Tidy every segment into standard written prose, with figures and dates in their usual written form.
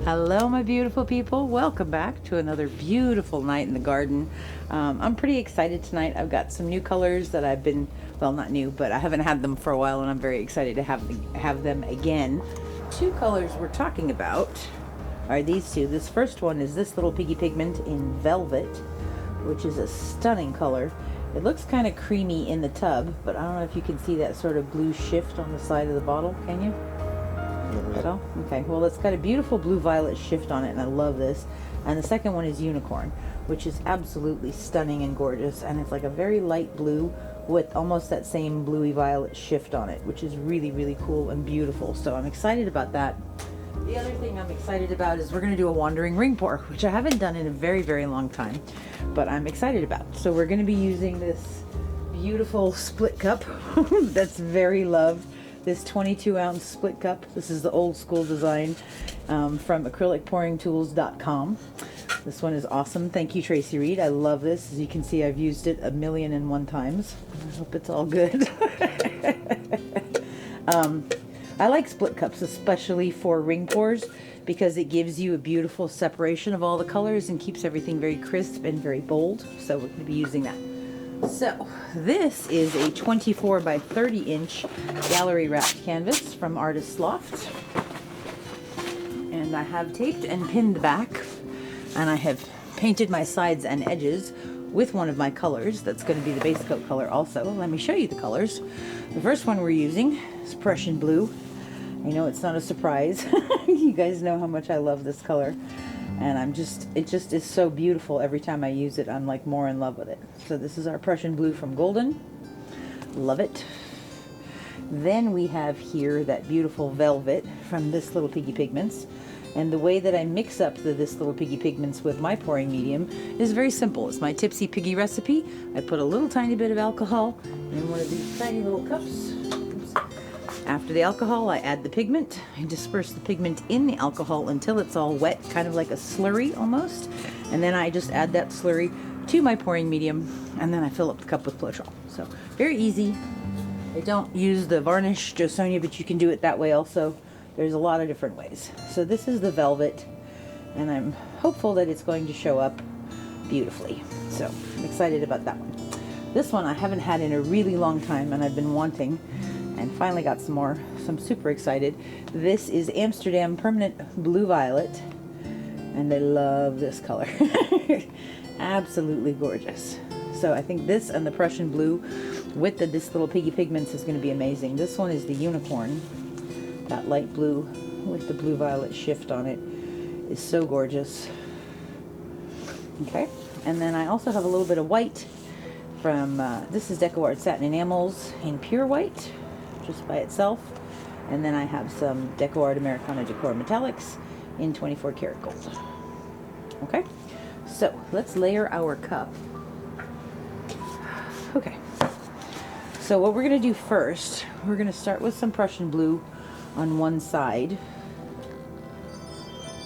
Hello my beautiful people, welcome back to another beautiful night in the garden. I'm pretty excited tonight. I've got some new colors that I've been, well, not new, but I haven't had them for a while, and I'm very excited to have them again. Two colors we're talking about are these two. This first one is this little Piggy pigment in Velvet, which is a stunning color. It looks kind of creamy in the tub, but I don't know if you can see that sort of blue shift on the side of the bottle, can you? At all? Okay, well, it's got a beautiful blue violet shift on it, and I love this. And the second one is Unicorn, which is absolutely stunning and gorgeous, and it's like a very light blue with almost that same bluey violet shift on it, which is really, really cool and beautiful. So I'm excited about that. The other thing I'm excited about is we're going to do a wandering ring pour, which I haven't done in a very, very long time, but I'm excited about. So we're going to be using this beautiful split cup that's very loved. This 22-ounce split cup. This is the old school design from acrylicpouringtools.com. This one is awesome. Thank you, Tracie Reed. I love this. As you can see, I've used it 1,000,001 times. I hope it's all good. I like split cups, especially for ring pours, because it gives you a beautiful separation of all the colors and keeps everything very crisp and very bold. So we're going to be using that. So this is a 24 by 30 inch gallery wrapped canvas from Artists Loft, and I have taped and pinned the back, and I have painted my sides and edges with one of my colors that's going to be the base coat color also. Let me show you the colors. The first one we're using is Prussian Blue. I know it's not a surprise. You guys know how much I love this color. And it just is so beautiful. Every time I use it, I'm like more in love with it. So this is our Prussian Blue from Golden. Love it. Then we have here that beautiful Velvet from This Little Piggy Pigments. And the way that I mix up this Little Piggy Pigments with my pouring medium is very simple. It's my Tipsy Piggy recipe. I put a little tiny bit of alcohol in one of these tiny little cups. After the alcohol, I add the pigment. I disperse the pigment in the alcohol until it's all wet, kind of like a slurry almost. And then I just add that slurry to my pouring medium, and then I fill up the cup with Floetrol. So very easy. I don't use the varnish, Josonia, but you can do it that way also. There's a lot of different ways. So this is the Velvet, and I'm hopeful that it's going to show up beautifully. So I'm excited about that one. This one I haven't had in a really long time, and I've been wanting, and finally got some more, so I'm super excited. This is Amsterdam Permanent Blue Violet, and I love this color. Absolutely gorgeous. So I think this and the Prussian Blue with this Little Piggy Pigments is going to be amazing. This one is the Unicorn. That light blue with the blue violet shift on it is so gorgeous. Okay, and then I also have a little bit of white from, this is DecoArt Satin Enamels in pure white, just by itself. And then I have some DecoArt Americana Decor Metallics in 24 karat gold. Okay, so let's layer our cup. Okay, so what we're going to do first, we're going to start with some Prussian Blue on one side.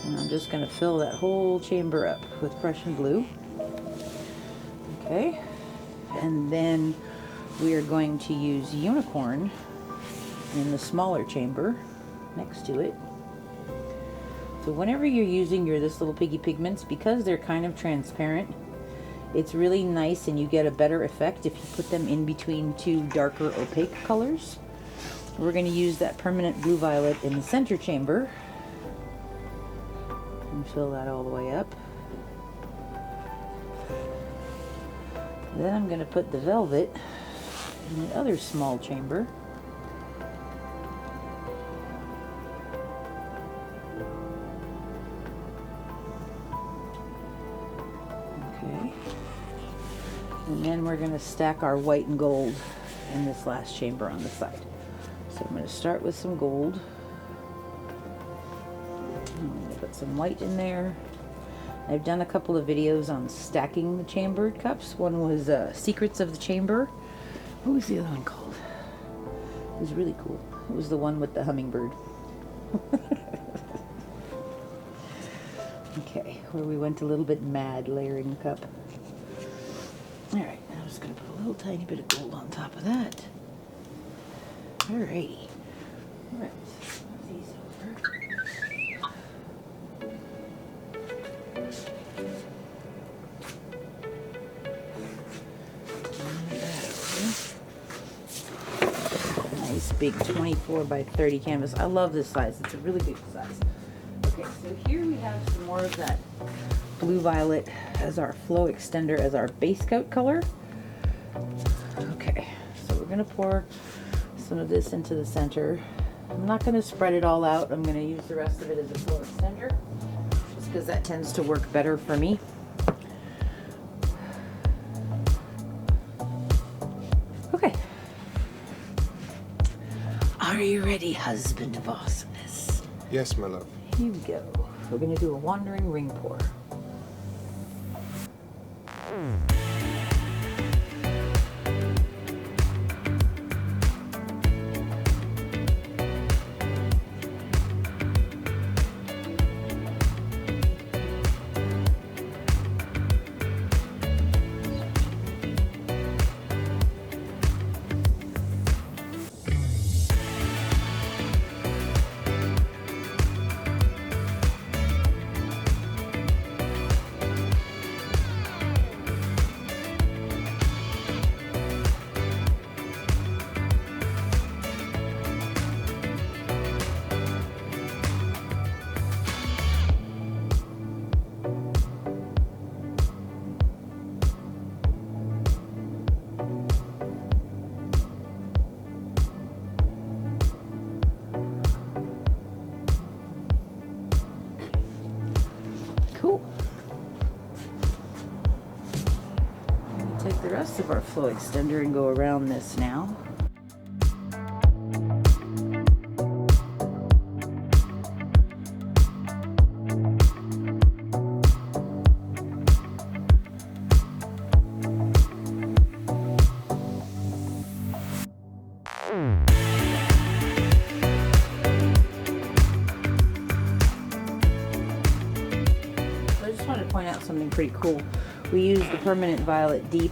And I'm just going to fill that whole chamber up with Prussian Blue. Okay, and then we are going to use Unicorn in the smaller chamber next to it. So whenever you're using this Little Piggy Pigments, because they're kind of transparent, it's really nice, and you get a better effect if you put them in between two darker opaque colors. We're going to use that Permanent Blue Violet in the center chamber and fill that all the way up. Then I'm going to put the Velvet in the other small chamber. Okay. And then we're going to stack our white and gold in this last chamber on the side. So I'm going to start with some gold. I'm going to put some white in there. I've done a couple of videos on stacking the chambered cups. One was Secrets of the Chamber. What was the other one called? It was really cool. It was the one with the hummingbird. Okay, where we went a little bit mad layering the cup. Alright, I'm just going to put a little tiny bit of gold on top of that. Alrighty. Alright, move these over. big 24 by 30 canvas. I love this size. It's a really big size. Okay, so here we have some more of that blue violet as our flow extender, as our base coat color. Okay, so we're gonna pour some of this into the center. I'm not gonna spread it all out. I'm gonna use the rest of it as a flow extender, just because that tends to work better for me. Okay. Are you ready, husband of awesomeness? Yes, my love. Here we go. We're gonna do a wandering ring pour. Cool. Take the rest of our flow extender and go around this now. Something pretty cool. We use the Permanent Violet Deep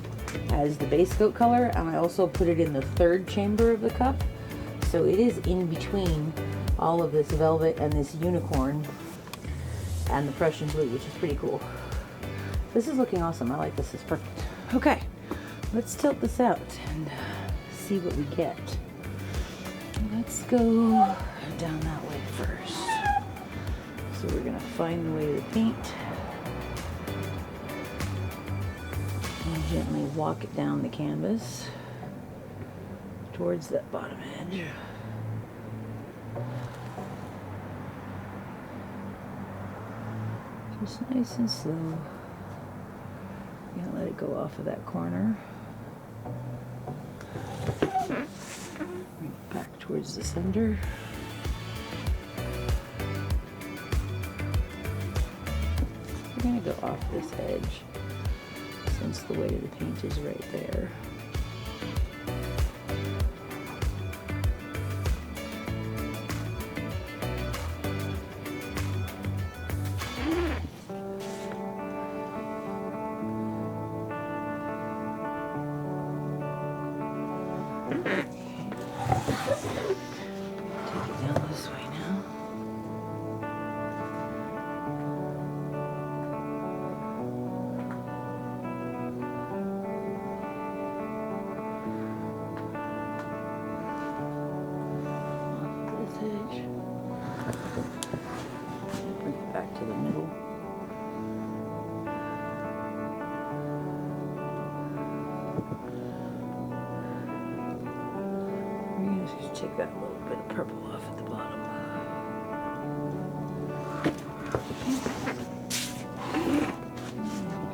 as the base coat color, and I also put it in the third chamber of the cup, so it is in between all of this velvet and this unicorn and the Prussian Blue, which is pretty cool. This is looking awesome. I like this. It's perfect. Okay, let's tilt this out and see what we get. Let's go down that way first. So we're gonna find the way to paint. And gently walk it down the canvas towards that bottom edge. Just nice and slow. You're gonna let it go off of that corner. Bring it back towards the center. We're gonna go off this edge, since the weight of the paint is right there. Take it down this way now. Bring it back to the middle. We're going to just take that little bit of purple off at the bottom.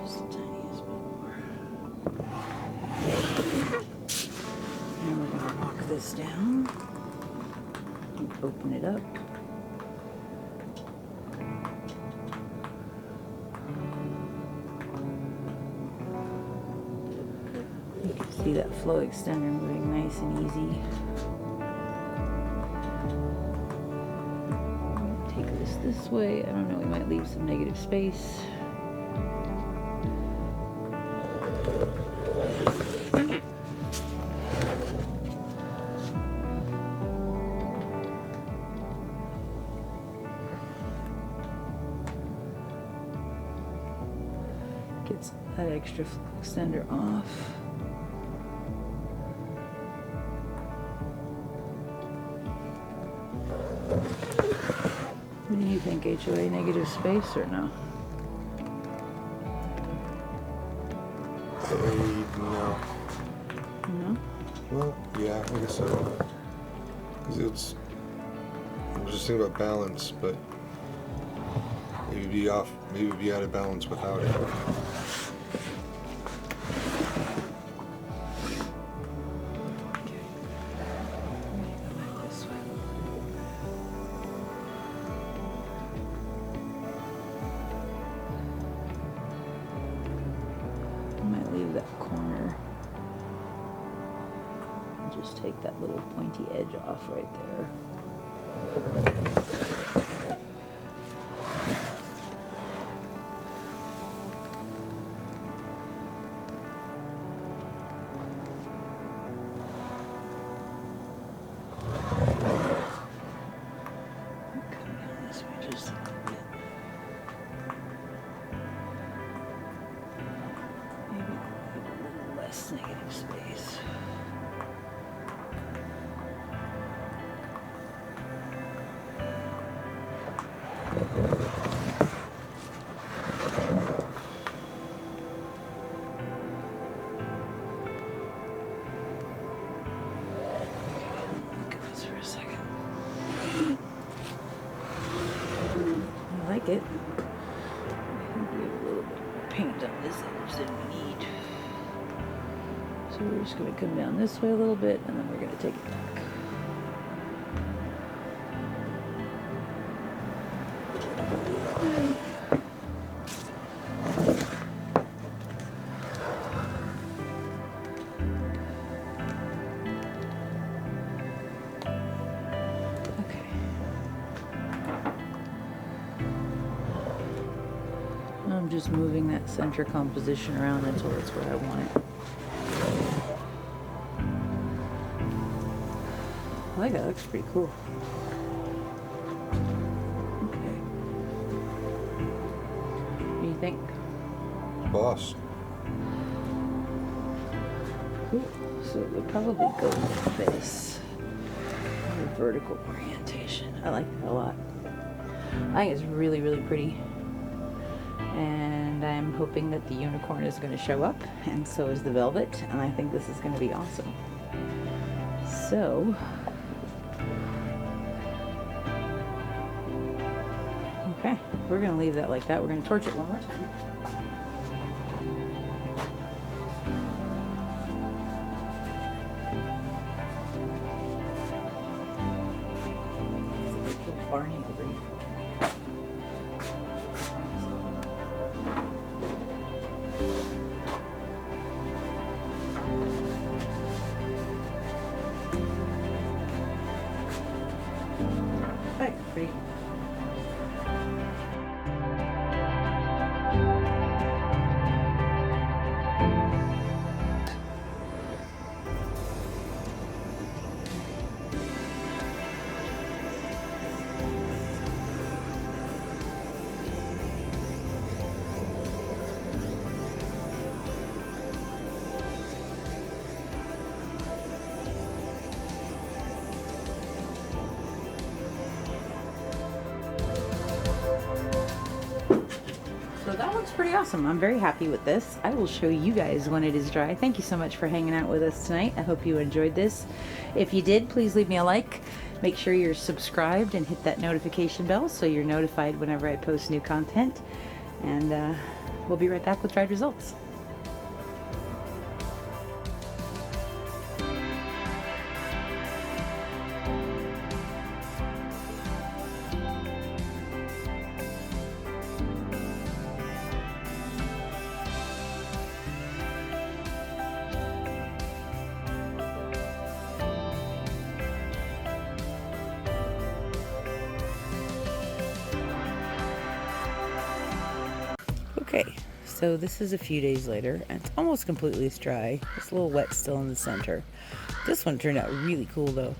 Just the tiniest bit more. And we're going to walk this down. Open it up. You can see that flow extender moving nice and easy. Take this way. I don't know, we might leave some negative space. Gets that extra extender off. think? HOA negative space or no? No. No? Well, yeah, I guess so. Because I was just thinking about balance, but maybe be off, maybe be out of balance without it. Take that little pointy edge off right there. Come down this way just a little bit. Maybe a little less negative space. It. I think we have a little bit more paint on this edge than we need. So we're just going to come down this way a little bit and then we're going to take it back. I'm just moving that center composition around until it's where I want it. I like that, looks pretty cool. Okay. What do you think? Boss. Cool. So it would probably go with this. The vertical orientation. I like that a lot. I think it's really, really pretty. And I'm hoping that the unicorn is going to show up, and so is the velvet, and I think this is going to be awesome. So, okay, we're going to leave that like that. We're going to torch it one more time. Barney over here. Pretty. Pretty awesome. I'm very happy with this. I will show you guys when it is dry. Thank you so much for hanging out with us tonight. I hope you enjoyed this. If you did, please leave me a like. Make sure you're subscribed and hit that notification bell so you're notified whenever I post new content. And we'll be right back with dried results. Okay, so this is a few days later, and it's almost completely dry. It's a little wet still in the center. This one turned out really cool, though.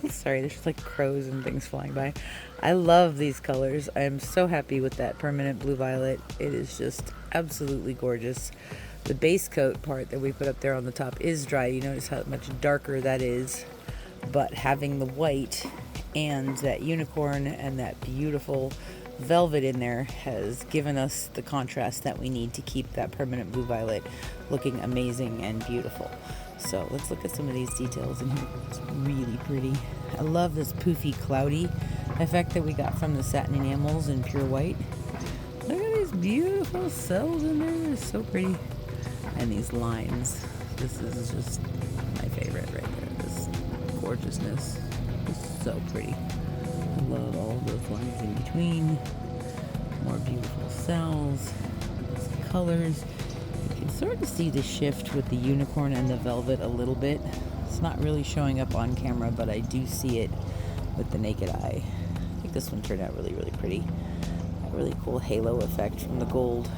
Sorry, there's like crows and things flying by. I love these colors. I am so happy with that permanent blue violet. It is just absolutely gorgeous. The base coat part that we put up there on the top is dry. You notice how much darker that is, but having the white and that unicorn and that beautiful velvet in there has given us the contrast that we need to keep that permanent blue violet looking amazing and beautiful. So let's look at some of these details in here. It's really pretty. I love this poofy cloudy effect that we got from the Satin Enamels in pure white. Look at these beautiful cells in there. They're so pretty. And these lines. This is just my favorite right there. This gorgeousness is so pretty. I love all of those lines in between. More beautiful cells. These colors. You can sort of see the shift with the unicorn and the velvet a little bit. It's not really showing up on camera, but I do see it with the naked eye. I think this one turned out really, really pretty. A really cool halo effect from the gold.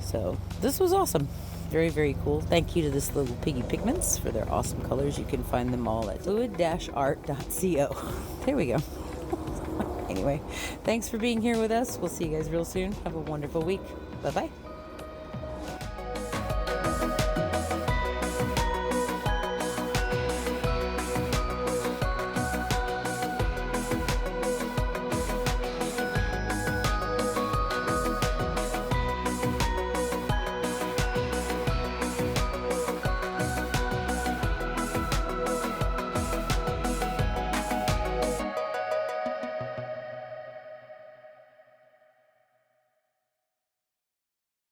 So this was awesome. Very, very cool. Thank you to this little Piggy Pigments for their awesome colors. You can find them all at fluid-art.co. There we go. Anyway, thanks for being here with us. We'll see you guys real soon. Have a wonderful week. Bye-bye.